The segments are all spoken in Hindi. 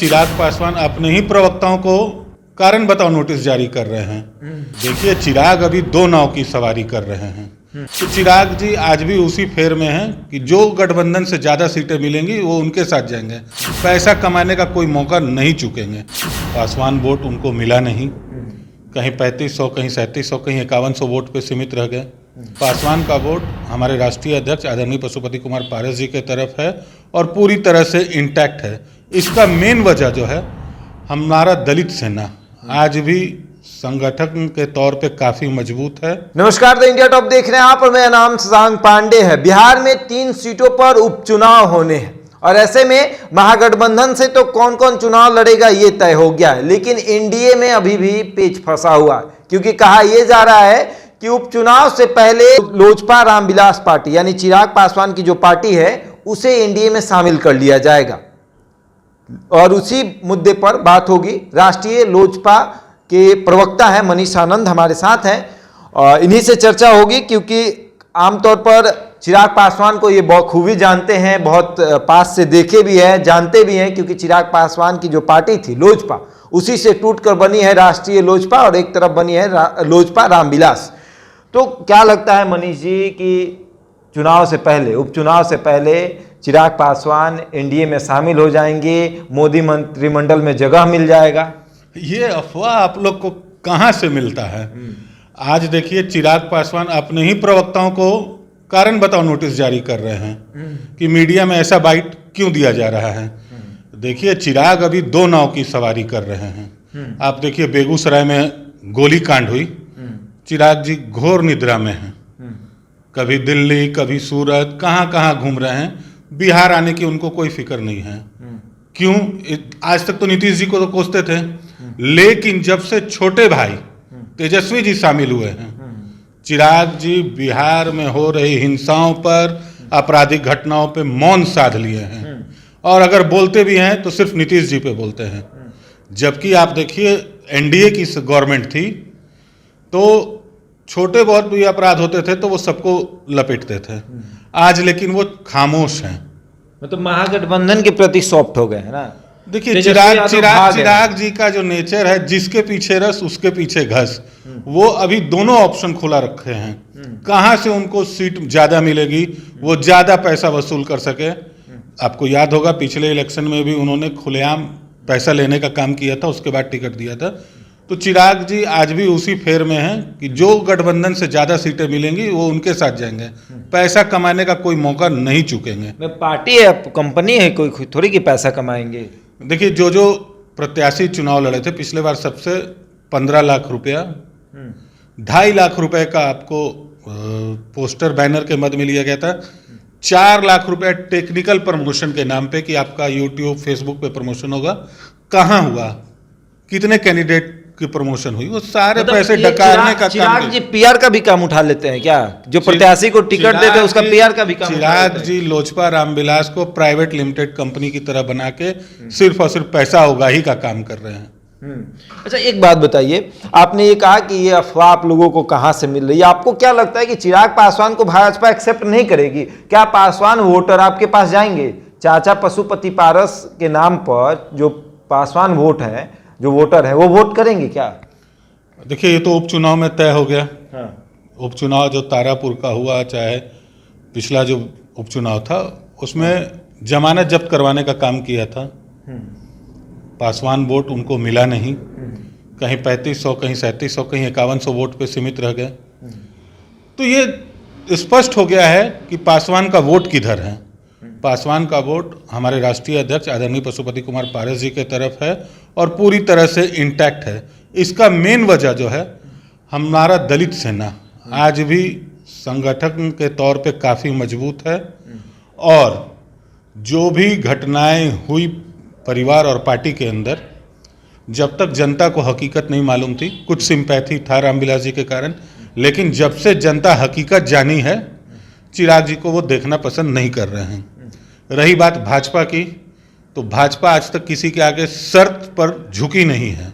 चिराग पासवान अपने ही प्रवक्ताओं को कारण बताओ नोटिस जारी कर रहे हैं। देखिए, चिराग अभी दो नाव की सवारी कर रहे हैं। तो चिराग जी आज भी उसी फेर में हैं कि जो गठबंधन से ज़्यादा सीटें मिलेंगी वो उनके साथ जाएंगे, पैसा कमाने का कोई मौका नहीं चूकेंगे। पासवान वोट उनको मिला नहीं, कहीं 3500, कहीं 3700, कहीं 5100 वोट पे सीमित रह गए। पासवान का वोट हमारे राष्ट्रीय अध्यक्ष आदरणीय पशुपति कुमार पारस जी के तरफ है और पूरी तरह से इंटैक्ट है। इसका मेन वजह जो है, हमारा दलित सेना आज भी संगठन के तौर पे काफी मजबूत है। नमस्कार, द इंडिया टॉप देख रहे हैं आप और मेरा नाम शशांक पांडे है। बिहार में 3 सीटों पर उपचुनाव होने हैं और ऐसे में महागठबंधन से तो कौन कौन चुनाव लड़ेगा ये तय हो गया है, लेकिन एनडीए में अभी भी पेच फंसा हुआ है, क्योंकि कहा यह जा रहा है कि उपचुनाव से पहले लोजपा रामविलास पार्टी यानी चिराग पासवान की जो पार्टी है उसे एनडीए में शामिल कर लिया जाएगा और उसी मुद्दे पर बात होगी। राष्ट्रीय लोजपा के प्रवक्ता है मनीष आनंद हमारे साथ हैं और इन्हीं से चर्चा होगी, क्योंकि आमतौर पर चिराग पासवान को ये बखूबी जानते हैं, बहुत पास से देखे भी हैं, जानते भी हैं, क्योंकि चिराग पासवान की जो पार्टी थी लोजपा उसी से टूटकर बनी है राष्ट्रीय लोजपा और एक तरफ बनी है लोजपा रामविलास। तो क्या लगता है मनीष जी कि चुनाव से पहले, उपचुनाव से पहले चिराग पासवान एनडीए में शामिल हो जाएंगे, मोदी मंत्रिमंडल में जगह मिल जाएगा? ये अफवाह आप लोग को कहाँ से मिलता है? आज देखिए, चिराग पासवान अपने ही प्रवक्ताओं को कारण बताओ नोटिस जारी कर रहे हैं कि मीडिया में ऐसा बाइट क्यों दिया जा रहा है। देखिए, चिराग अभी दो नाव की सवारी कर रहे हैं। आप देखिए, बेगूसराय में गोली कांड हुई, चिराग जी घोर निद्रा में हैं। कभी दिल्ली, कभी सूरत, कहाँ कहाँ घूम रहे हैं। बिहार आने की उनको कोई फिक्र नहीं है। क्यों? आज तक तो नीतीश जी को तो कोसते थे, लेकिन जब से छोटे भाई तेजस्वी जी शामिल हुए हैं, चिराग जी बिहार में हो रही हिंसाओं पर, आपराधिक घटनाओं पे मौन साध लिए हैं और अगर बोलते भी हैं तो सिर्फ नीतीश जी पे बोलते हैं। जबकि आप देखिए, एनडीए की गवर्नमेंट थी तो छोटे बहुत भी अपराध होते थे तो वो सबको लपेटते थे। आज लेकिन वो खामोश हैं, मतलब महागठबंधन के प्रति सॉफ्ट हो गए हैं ना। देखिए, चिराग जी का जो नेचर है, जिसके पीछे रस उसके पीछे घस, वो अभी दोनों ऑप्शन खुला रखे हैं। कहां से उनको सीट ज्यादा मिलेगी, वो ज्यादा पैसा वसूल कर सके। आपको याद होगा पिछले इलेक्शन में भी उन्होंने खुलेआम पैसा लेने का काम किया था, उसके बाद टिकट दिया था। तो चिराग जी आज भी उसी फेर में हैं कि जो गठबंधन से ज्यादा सीटें मिलेंगी वो उनके साथ जाएंगे, पैसा कमाने का कोई मौका नहीं चूकेंगे। पार्टी है, कंपनी है, कोई थोड़ी कि पैसा कमाएंगे। देखिए, जो प्रत्याशी चुनाव लड़े थे पिछले बार, सबसे 15 लाख रुपया, 2.5 लाख रुपए का आपको पोस्टर बैनर के मद में लिया गया था। 4 लाख रुपया टेक्निकल प्रमोशन के नाम पे कि आपका यूट्यूब फेसबुक पे प्रमोशन होगा। कहाँ हुआ? कितने कैंडिडेट की प्रमोशन हुई? वो सारे पैसे डकारने का चिराग जी पीआर का भी काम उठा लेते हैं क्या? जो प्रत्याशी को टिकट देते हैं उसका पीआर का भी काम? चिराग जी लोजपा रामविलास को प्राइवेट लिमिटेड कंपनी की तरह बना के सिर्फ और सिर्फ पैसा उगाही का काम कर रहे हैं। अच्छा, एक बात बताइए, आपने ये कहा कि ये अफवाह आप लोगों को कहां से मिल रही है। आपको क्या लगता है कि चिराग पासवान को भाजपा एक्सेप्ट नहीं करेगी? क्या पासवान वोटर आपके पास जाएंगे? चाचा पशुपति पारस के नाम पर जो पासवान वोट है, जो वोटर है, वो वोट करेंगे क्या? देखिए, ये तो उपचुनाव में तय हो गया। उपचुनाव जो तारापुर का हुआ, चाहे पिछला जो उपचुनाव था, उसमें जमानत जब्त करवाने का काम किया था। पासवान वोट उनको मिला नहीं, कहीं 3500, कहीं 3700, कहीं 5100 वोट पे सीमित रह गए। तो ये स्पष्ट हो गया है कि पासवान का वोट किधर है। पासवान का वोट हमारे राष्ट्रीय अध्यक्ष आदरणीय पशुपति कुमार पारस जी के तरफ है और पूरी तरह से इंटैक्ट है। इसका मेन वजह जो है, हमारा दलित सेना आज भी संगठन के तौर पे काफ़ी मजबूत है और जो भी घटनाएं हुई परिवार और पार्टी के अंदर, जब तक जनता को हकीकत नहीं मालूम थी, कुछ सिंपैथी था रामविलास जी के कारण, लेकिन जब से जनता हकीकत जानी है, चिराग जी को वो देखना पसंद नहीं कर रहे हैं। रही बात भाजपा की, तो भाजपा आज तक किसी के आगे शर्त पर झुकी नहीं है।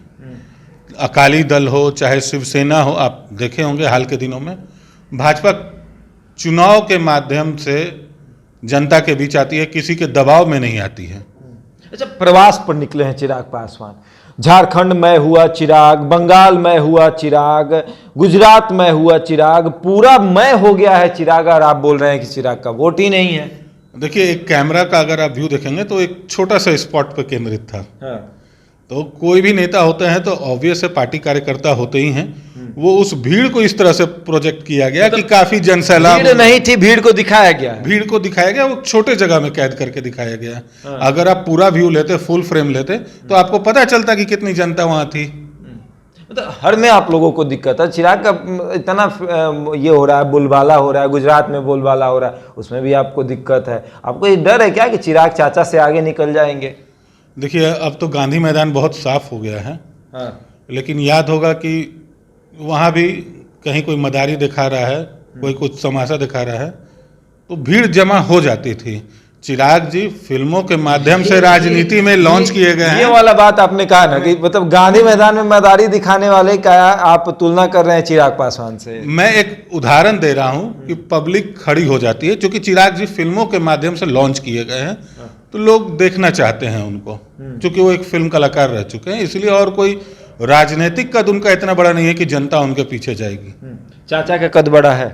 अकाली दल हो चाहे शिवसेना हो, आप देखे होंगे हाल के दिनों में भाजपा चुनाव के माध्यम से जनता के बीच आती है, किसी के दबाव में नहीं आती है। अच्छा, प्रवास पर निकले हैं चिराग पासवान। झारखंड में हुआ चिराग, बंगाल में हुआ चिराग, गुजरात में हुआ चिराग, पूरा मैं हो गया है चिराग, और आप बोल रहे हैं कि चिराग का वोट ही नहीं है। देखिए, एक कैमरा का अगर आप व्यू देखेंगे तो एक छोटा सा स्पॉट पे केंद्रित था। हाँ। तो कोई भी नेता होते हैं तो ऑब्वियस है पार्टी कार्यकर्ता होते ही हैं। वो उस भीड़ को इस तरह से प्रोजेक्ट किया गया कि काफी जनसैलाब, भीड़ नहीं थी, भीड़ को दिखाया गया है। भीड़ को दिखाया गया, वो छोटे जगह में कैद करके दिखाया गया। हाँ। अगर आप पूरा व्यू लेते, फुल फ्रेम लेते, तो आपको पता चलता कि कितनी जनता वहां थी। मतलब हर में आप लोगों को दिक्कत है। चिराग का इतना ये हो रहा है, बोलबाला हो रहा है, गुजरात में बोलबाला हो रहा है, उसमें भी आपको दिक्कत है। आपको ये डर है क्या कि चिराग चाचा से आगे निकल जाएंगे? देखिए, अब तो गांधी मैदान बहुत साफ हो गया है। हाँ। लेकिन याद होगा कि वहाँ भी कहीं कोई मदारी दिखा रहा है, कोई कुछ तमाशा दिखा रहा है, तो भीड़ जमा हो जाती थी। चिराग जी फिल्मों के माध्यम से राजनीति में लॉन्च किए गए हैं। ये वाला बात आपने कहा ना कि मतलब गांधी मैदान में मदारी दिखाने वाले का आप तुलना कर रहे हैं चिराग पासवान से। मैं एक उदाहरण दे रहा हूं कि पब्लिक खड़ी हो जाती है, क्योंकि चिराग जी फिल्मों के माध्यम से लॉन्च किए गए हैं, तो लोग देखना चाहते हैं उनको, क्योंकि वो एक फिल्म कलाकार रह चुके हैं, इसलिए। और कोई राजनीतिक कद उनका इतना बड़ा नहीं है कि जनता उनके पीछे जाएगी। चाचा का कद बड़ा है,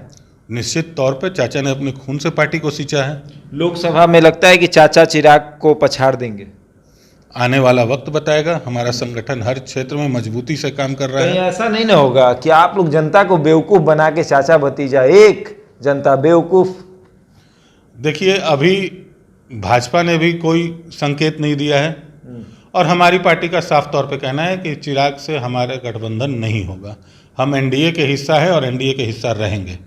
निश्चित तौर पे चाचा ने अपने खून से पार्टी को सींचा है। लोकसभा में लगता है कि चाचा चिराग को पछाड़ देंगे। आने वाला वक्त बताएगा। हमारा संगठन हर क्षेत्र में मजबूती से काम कर रहा कहीं है। ऐसा नहीं ना होगा कि आप लोग जनता को बेवकूफ बना के चाचा भतीजा एक, जनता बेवकूफ? देखिए, अभी भाजपा ने भी कोई संकेत नहीं दिया है, और हमारी पार्टी का साफ तौर पे कहना है कि चिराग से हमारा गठबंधन नहीं होगा। हम एनडीए के हिस्सा है और एनडीए के हिस्सा रहेंगे।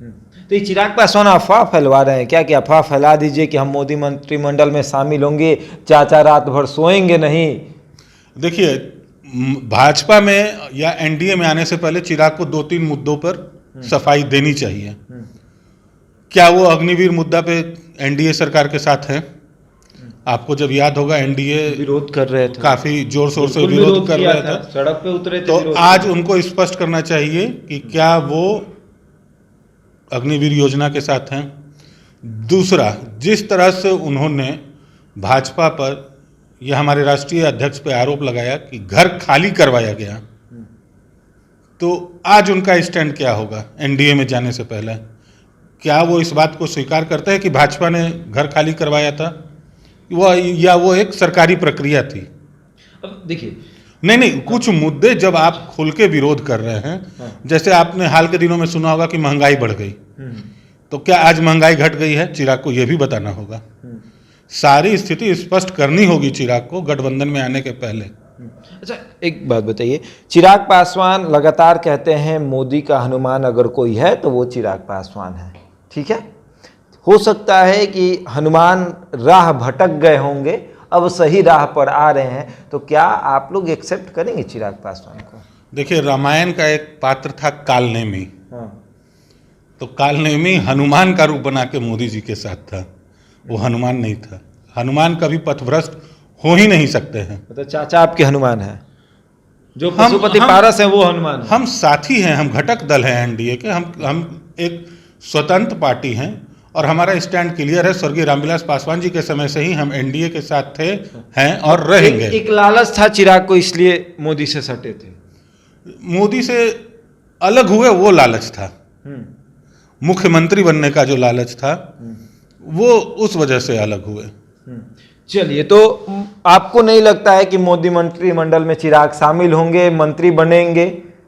तो ये चिराग पासवान अफवाह फैलवा रहे हैं क्या कि अफवाह फैला दीजिए कि हम मोदी मंत्रिमंडल में शामिल होंगे, चाचा रात भर सोएंगे नहीं? देखिए, भाजपा में या एनडीए में आने से पहले चिराग को 2-3 मुद्दों पर सफाई देनी चाहिए। क्या वो अग्निवीर मुद्दा पे एनडीए सरकार के साथ है? आपको जब याद होगा, एनडीए विरोध कर रहे थे, काफी जोर शोर से विरोध कर रहा था, सड़क पे उतरे थे। तो आज उनको स्पष्ट करना चाहिए कि क्या वो अग्निवीर योजना के साथ हैं। दूसरा, जिस तरह से उन्होंने भाजपा पर या हमारे राष्ट्रीय अध्यक्ष पर आरोप लगाया कि घर खाली करवाया गया, तो आज उनका स्टैंड क्या होगा एनडीए में जाने से पहले? क्या वो इस बात को स्वीकार करते हैं कि भाजपा ने घर खाली करवाया था, या वो एक सरकारी प्रक्रिया थी? अब देखिए, नहीं, कुछ मुद्दे जब आप खुल के विरोध कर रहे हैं, जैसे आपने हाल के दिनों में सुना होगा कि महंगाई बढ़ गई, तो क्या आज महंगाई घट गई है? चिराग को यह भी बताना होगा। सारी स्थिति स्पष्ट करनी होगी चिराग को गठबंधन में आने के पहले। अच्छा, एक बात बताइए, चिराग पासवान लगातार कहते हैं मोदी का हनुमान अगर कोई है तो वो चिराग पासवान है। ठीक है, हो सकता है कि हनुमान राह भटक गए होंगे, अब सही राह पर आ रहे हैं, तो क्या आप लोग एक्सेप्ट करेंगे चिराग पासवान को? देखिए, रामायण का एक पात्र था कालनेमी। हाँ। तो कालनेमी हनुमान का रूप बना के मोदी जी के साथ था, वो हनुमान नहीं था। हनुमान कभी पथभ्रष्ट हो ही नहीं सकते हैं। मतलब चाचा आपके हनुमान है, जो पशुपति पारस है वो हनुमान है। हम साथी हैं, हम घटक दल हैं एनडीए के, हम एक स्वतंत्र पार्टी हैं, और हमारा स्टैंड क्लियर है। स्वर्गीय रामविलास पासवान जी के समय से ही हम एनडीए के साथ थे, हैं और रहेंगे। एक लालच था चिराग को, इसलिए मोदी से सटे थे। मोदी से अलग हुए वो लालच था, मुख्यमंत्री बनने का जो लालच था, वो उस वजह से अलग हुए। चलिए, तो आपको नहीं लगता है कि मोदी मंत्रिमंडल में चिराग शामिल होंगे, मंत्री बनेंगे?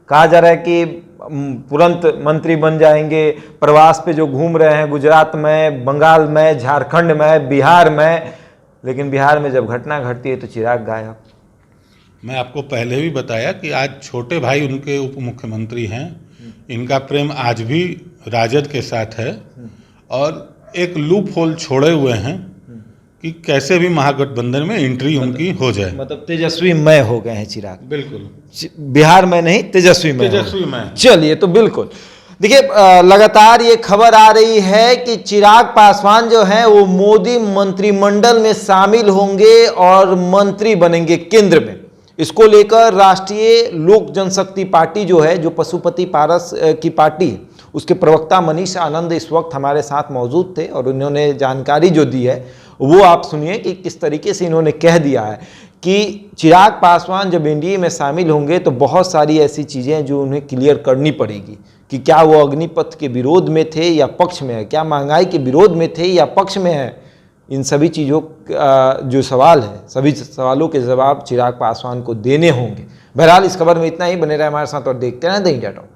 कहा जा रहा है कि तुरंत मंत्री बन जाएंगे। प्रवास पे जो घूम रहे हैं गुजरात में, बंगाल में, झारखंड में, बिहार में, लेकिन बिहार में जब घटना घटती है तो चिराग गायब। मैं आपको पहले भी बताया कि आज छोटे भाई उनके उप मुख्यमंत्री हैं, इनका प्रेम आज भी राजद के साथ है, और एक लूप होल छोड़े हुए हैं कि कैसे भी महागठबंधन में एंट्री उनकी हो जाए। मतलब तेजस्वी मय हो गए हैं चिराग। बिल्कुल, बिहार में नहीं, तेजस्वी मय। तेजस्वी मय। चलिए, तो बिल्कुल देखिए, लगातार ये खबर आ रही है कि चिराग पासवान जो हैं वो मोदी मंत्रिमंडल में शामिल होंगे और मंत्री बनेंगे केंद्र में। इसको लेकर राष्ट्रीय लोक जनशक्ति पार्टी जो है, जो पशुपति पारस की पार्टी है, उसके प्रवक्ता मनीष आनंद इस वक्त हमारे साथ मौजूद थे और उन्होंने जानकारी जो दी है वो आप सुनिए कि किस तरीके से इन्होंने कह दिया है कि चिराग पासवान जब एनडीए में शामिल होंगे तो बहुत सारी ऐसी चीज़ें हैं जो उन्हें क्लियर करनी पड़ेगी कि क्या वो अग्निपथ के विरोध में थे या पक्ष में है, क्या महंगाई के विरोध में थे या पक्ष में है। इन सभी चीज़ों जो सवाल है, सभी सवालों के जवाब चिराग पासवान को देने होंगे। बहरहाल इस खबर में इतना ही। बने रहे हमारे साथ और देखते रहें द इंडिया टॉक।